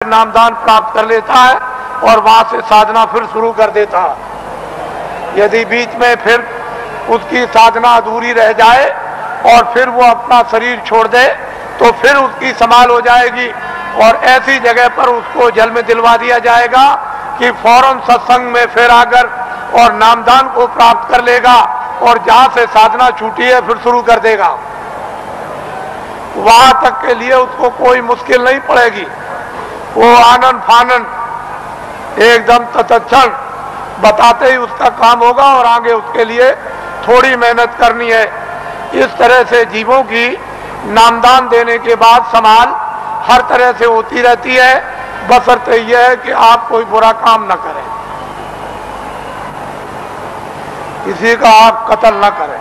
नामदान प्राप्त कर लेता है और वहां से साधना फिर शुरू कर देता है। यदि बीच में फिर उसकी साधना अधूरी रह जाए और फिर वो अपना शरीर छोड़ दे तो फिर उसकी संभाल हो जाएगी और ऐसी जगह पर उसको जल में दिलवा दिया जाएगा कि फौरन सत्संग में फिर आकर और नामदान को प्राप्त कर लेगा और जहां से साधना छूटी है फिर शुरू कर देगा। वहां तक के लिए उसको कोई मुश्किल नहीं पड़ेगी। वो आनंद फानन एकदम तत्क्षण बताते ही उसका काम होगा और आगे उसके लिए थोड़ी मेहनत करनी है। इस तरह से जीवों की नामदान देने के बाद संभाल हर तरह से होती रहती है, बशर्ते यह है कि आप कोई बुरा काम न करें, किसी का आप कत्ल न करें,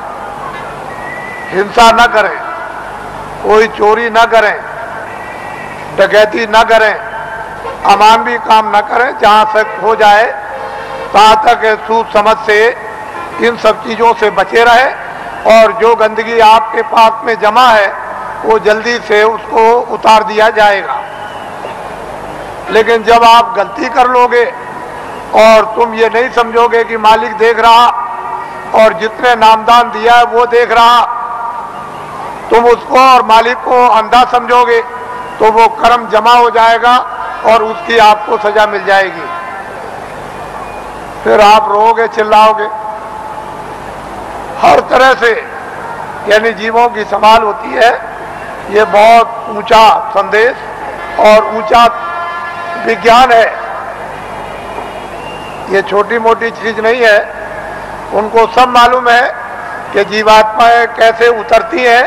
हिंसा न करें, कोई चोरी न करें, डकैती न करें, अमानवी काम न करें। जहां तक हो जाए तहां तक सूझ समझ से इन सब चीजों से बचे रहे और जो गंदगी आपके पास में जमा है वो जल्दी से उसको उतार दिया जाएगा। लेकिन जब आप गलती कर लोगे और तुम ये नहीं समझोगे कि मालिक देख रहा और जितने नामदान दिया है वो देख रहा, तुम उसको और मालिक को अंधा समझोगे तो वो कर्म जमा हो जाएगा और उसकी आपको सजा मिल जाएगी। फिर आप रोओगे, चिल्लाओगे। हर तरह से यानी जीवों की संभाल होती है। ये बहुत ऊंचा संदेश और ऊंचा विज्ञान है। ये छोटी मोटी चीज नहीं है। उनको सब मालूम है कि जीवात्माएं कैसे उतरती हैं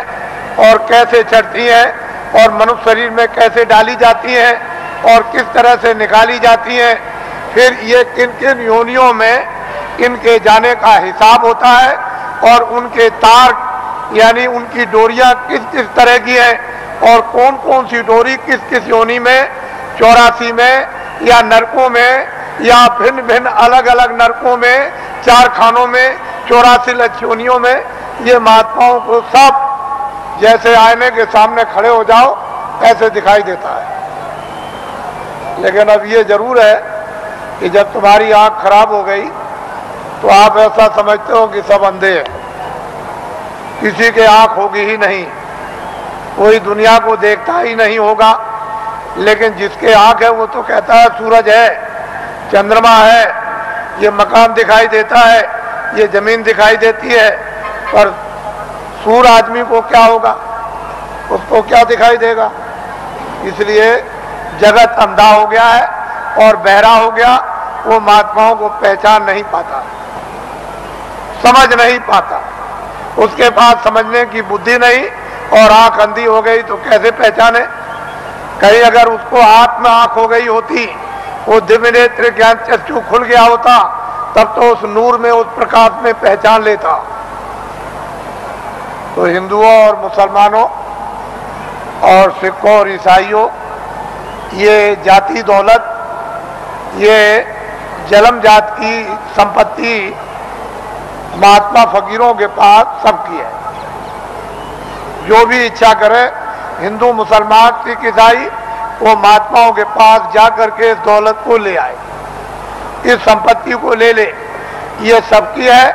और कैसे चढ़ती हैं और मनुष्य शरीर में कैसे डाली जाती हैं और किस तरह से निकाली जाती हैं। फिर ये किन किन योनियों में इनके जाने का हिसाब होता है और उनके तार यानी उनकी डोरियां किस किस तरह की हैं और कौन कौन सी डोरी किस किस योनि में, 84 में या नरकों में या भिन्न भिन्न अलग अलग नरकों में, 4 खानों में, 84 लक्ष्योनियों में, ये महात्माओं को सब जैसे आईने के सामने खड़े हो जाओ ऐसे दिखाई देता है। लेकिन अब ये जरूर है कि जब तुम्हारी आंख खराब हो गई तो आप ऐसा समझते हो कि सब अंधे हैं, किसी के आंख होगी ही नहीं, कोई दुनिया को देखता ही नहीं होगा। लेकिन जिसके आंख है वो तो कहता है सूरज है, चंद्रमा है, ये मकान दिखाई देता है, ये जमीन दिखाई देती है। पर सूर आदमी को क्या होगा, उसको क्या दिखाई देगा? इसलिए जगत अंधा हो गया है और बहरा हो गया। वो महात्माओं को पहचान नहीं पाता, समझ नहीं पाता, उसके पास समझने की बुद्धि नहीं और आंख अंधी हो गई तो कैसे पहचाने? कहीं अगर उसको हाथ में आंख हो गई होती, वो दिव्य नेत्र ज्ञान चक्षु खुल गया होता, तब तो उस नूर में, उस प्रकाश में पहचान लेता। तो हिंदुओं और मुसलमानों और सिखों और ईसाइयों, ये जाति दौलत, ये जन्म जात की संपत्ति महात्मा फकीरों के पास सबकी है। जो भी इच्छा करे, हिंदू, मुसलमान, सिख, ईसाई, वो महात्माओं के पास जाकर के इस दौलत को ले आए, इस संपत्ति को ले ले। ये सबकी है,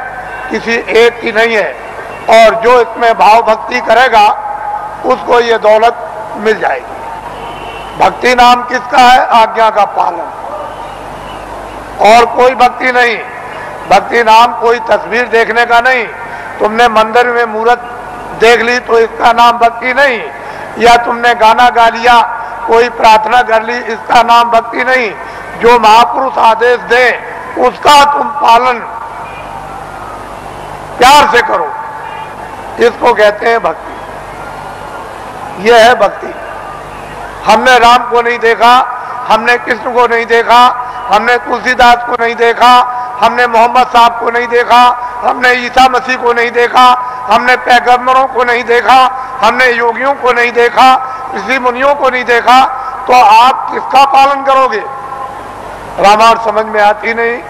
किसी एक की नहीं है। और जो इसमें भाव भक्ति करेगा उसको ये दौलत मिल जाएगी। भक्ति नाम किसका है? आज्ञा का पालन, और कोई भक्ति नहीं। भक्ति नाम कोई तस्वीर देखने का नहीं। तुमने मंदिर में मूर्त देख ली तो इसका नाम भक्ति नहीं, या तुमने गाना गा लिया, कोई प्रार्थना कर ली, इसका नाम भक्ति नहीं। जो महापुरुष आदेश दे उसका तुम पालन प्यार से करो, इसको कहते हैं भक्ति। यह है भक्ति। हमने राम को नहीं देखा, हमने कृष्ण को नहीं देखा, हमने तुलसीदास को नहीं देखा, हमने मोहम्मद साहब को नहीं देखा, हमने ईसा मसीह को नहीं देखा, हमने पैगंबरों को नहीं देखा, हमने योगियों को नहीं देखा, ऋषि मुनियों को नहीं देखा, तो आप किसका पालन करोगे? रामायण समझ में आती नहीं,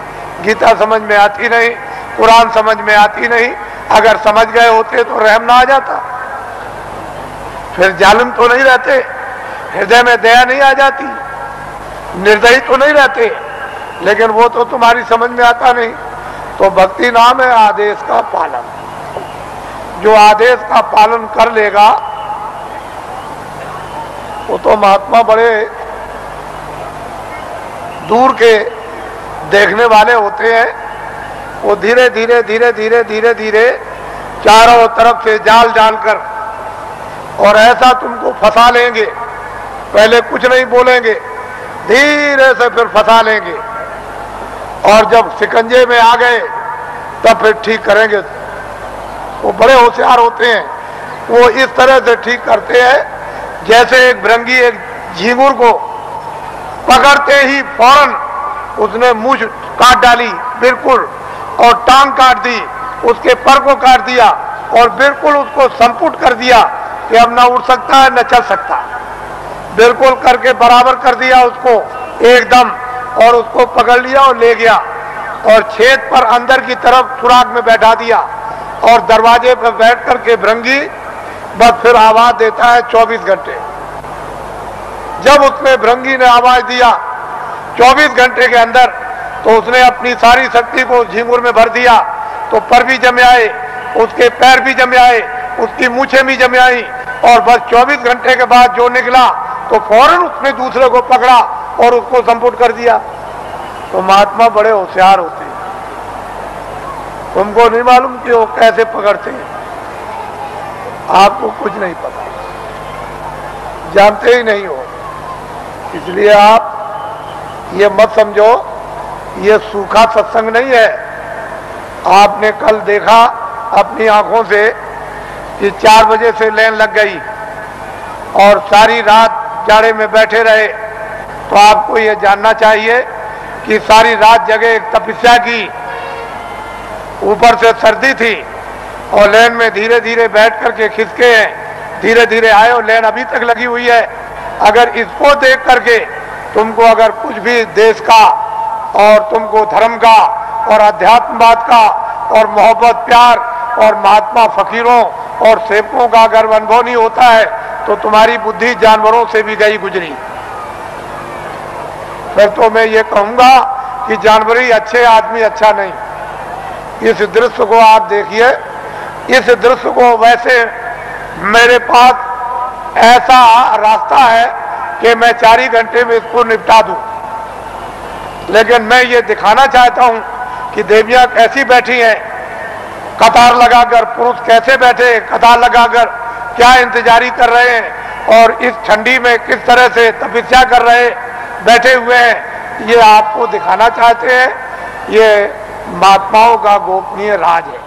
गीता समझ में आती नहीं, कुरान समझ में आती नहीं। अगर समझ गए होते तो रहम ना आ जाता, फिर जालिम तो नहीं रहते, हृदय में दया नहीं आ जाती। निर्दयी तो नहीं रहते, लेकिन वो तो तुम्हारी समझ में आता नहीं। तो भक्ति नाम है आदेश का पालन। जो आदेश का पालन कर लेगा वो तो महात्मा बड़े दूर के देखने वाले होते हैं। वो धीरे धीरे धीरे धीरे धीरे धीरे चारों तरफ से जाल डालकर और ऐसा तुमको फंसा लेंगे, पहले कुछ नहीं बोलेंगे, धीरे से फिर फंसा लेंगे, और जब शिकंजे में आ गए तब फिर ठीक करेंगे। वो बड़े होशियार होते हैं, वो इस तरह से ठीक करते हैं जैसे एक भृंगी एक झींगुर को पकड़ते ही फौरन उसने मूंछ काट डाली बिल्कुल, और टांग काट दी, उसके पर को काट दिया और बिल्कुल उसको संपुट कर दिया कि अब ना उड़ सकता है न चल सकता, बिल्कुल करके बराबर कर दिया उसको एकदम, और उसको पकड़ लिया और ले गया और छेद पर अंदर की तरफ सुराग में बैठा दिया, और दरवाजे पर बैठ करके भृंगी बस फिर आवाज देता है 24 घंटे। जब उसने भृंगी ने आवाज दिया 24 घंटे के अंदर, तो उसने अपनी सारी शक्ति को झींगुर में भर दिया, तो पर भी जमे आए, उसके पैर भी जमे आए, उसकी मूछें भी जमे आई, और बस 24 घंटे के बाद जो निकला तो फौरन उसने दूसरे को पकड़ा और उसको संपुट कर दिया। तो महात्मा बड़े होशियार होते हैं, तुमको नहीं मालूम कि वो कैसे पकड़ते हैं, आपको कुछ नहीं पता, जानते ही नहीं हो। इसलिए आप ये मत समझो ये सूखा सत्संग नहीं है। आपने कल देखा अपनी आंखों से कि 4 बजे से लाइन लग गई और सारी रात जाड़े में बैठे रहे, तो आपको ये जानना चाहिए कि सारी रात जगह एक तपस्या की, ऊपर से सर्दी थी और लाइन में धीरे धीरे बैठ करके खिसके हैं, धीरे धीरे आए और लाइन अभी तक लगी हुई है। अगर इसको देख करके तुमको अगर कुछ भी देश का और तुमको धर्म का और अध्यात्मवाद का और मोहब्बत प्यार और महात्मा फकीरों और सेवकों का अगर अनुभव नहीं होता है तो तुम्हारी बुद्धि जानवरों से भी गई गुजरी। फिर तो मैं ये कहूंगा कि जानवर ही अच्छे, आदमी अच्छा नहीं। इस दृश्य को आप देखिए, इस दृश्य को वैसे मेरे पास ऐसा रास्ता है कि मैं 4 ही घंटे में इसको निपटा दूं, लेकिन मैं ये दिखाना चाहता हूं कि देवियां कैसी बैठी हैं कतार लगाकर, पुरुष कैसे बैठे कतार लगाकर क्या इंतजारी कर रहे हैं और इस ठंडी में किस तरह से तपस्या कर रहे बैठे हुए हैं, ये आपको दिखाना चाहते हैं। ये महात्माओं का गोपनीय राज है।